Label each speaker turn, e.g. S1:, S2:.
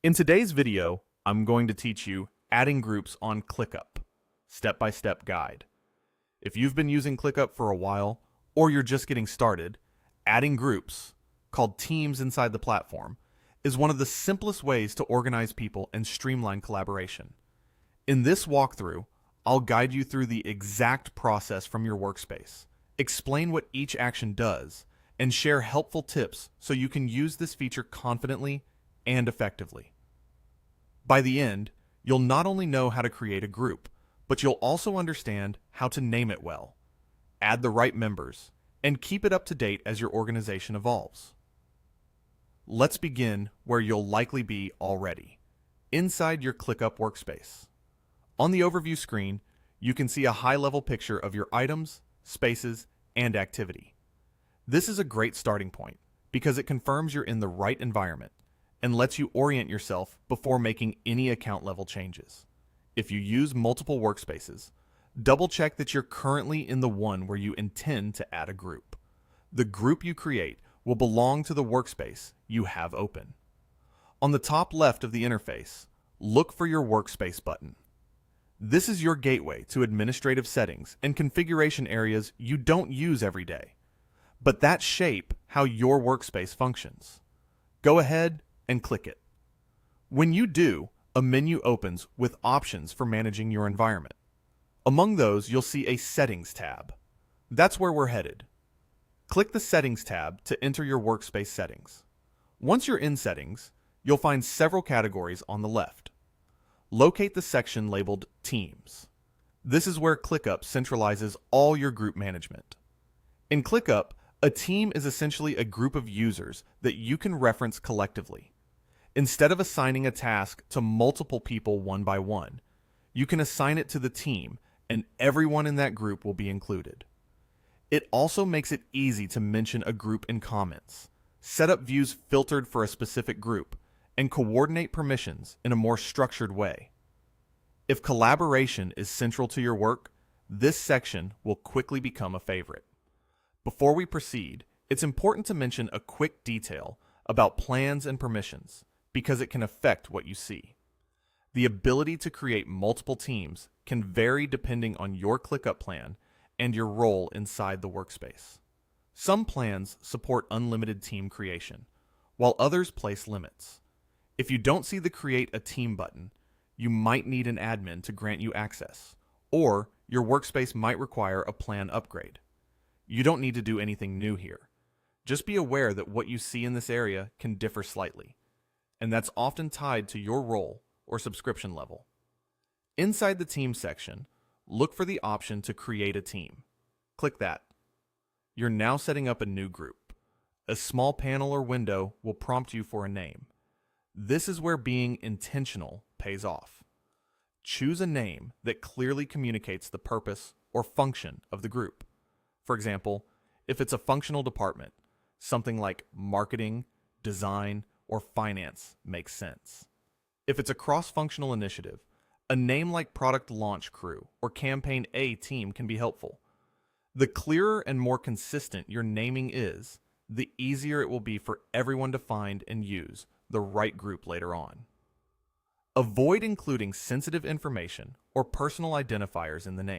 S1: In today's video, I'm going to teach you adding groups on ClickUp, step-by-step guide. If you've been using ClickUp for a while, or you're just getting started, adding groups, called teams inside the platform, is one of the simplest ways to organize people and streamline collaboration. In this walkthrough, I'll guide you through the exact process from your workspace, explain what each action does, and share helpful tips so you can use this feature confidently and effectively. By the end, you'll not only know how to create a group, but you'll also understand how to name it well, add the right members, and keep it up to date as your organization evolves. Let's begin where you'll likely be already, inside your ClickUp workspace. On the overview screen, you can see a high-level picture of your items, spaces, and activity. This is a great starting point because it confirms you're in the right environment and lets you orient yourself before making any account level changes. If you use multiple workspaces, double check that you're currently in the one where you intend to add a group. The group you create will belong to the workspace you have open. On the top left of the interface, look for your workspace button. This is your gateway to administrative settings and configuration areas you don't use every day, but that shape how your workspace functions. Go ahead and click it. When you do, a menu opens with options for managing your environment. Among those, you'll see a Settings tab. That's where we're headed. Click the Settings tab to enter your workspace settings. Once you're in Settings, you'll find several categories on the left. Locate the section labeled Teams. This is where ClickUp centralizes all your group management. In ClickUp, a team is essentially a group of users that you can reference collectively. Instead of assigning a task to multiple people one by one, you can assign it to the team and everyone in that group will be included. It also makes it easy to mention a group in comments, set up views filtered for a specific group, and coordinate permissions in a more structured way. If collaboration is central to your work, this section will quickly become a favorite. Before we proceed, it's important to mention a quick detail about plans and permissions because it can affect what you see. The ability to create multiple teams can vary depending on your ClickUp plan and your role inside the workspace. Some plans support unlimited team creation, while others place limits. If you don't see the Create a Team button, you might need an admin to grant you access, or your workspace might require a plan upgrade. You don't need to do anything new here. Just be aware that what you see in this area can differ slightly, and that's often tied to your role or subscription level. Inside the Team section, look for the option to create a team. Click that. You're now setting up a new group. A small panel or window will prompt you for a name. This is where being intentional pays off. Choose a name that clearly communicates the purpose or function of the group. For example, if it's a functional department, something like marketing, design, or finance makes sense. If it's a cross-functional initiative, a name like Product Launch Crew or Campaign A Team can be helpful. The clearer and more consistent your naming is, the easier it will be for everyone to find and use the right group later on. Avoid including sensitive information or personal identifiers in the name.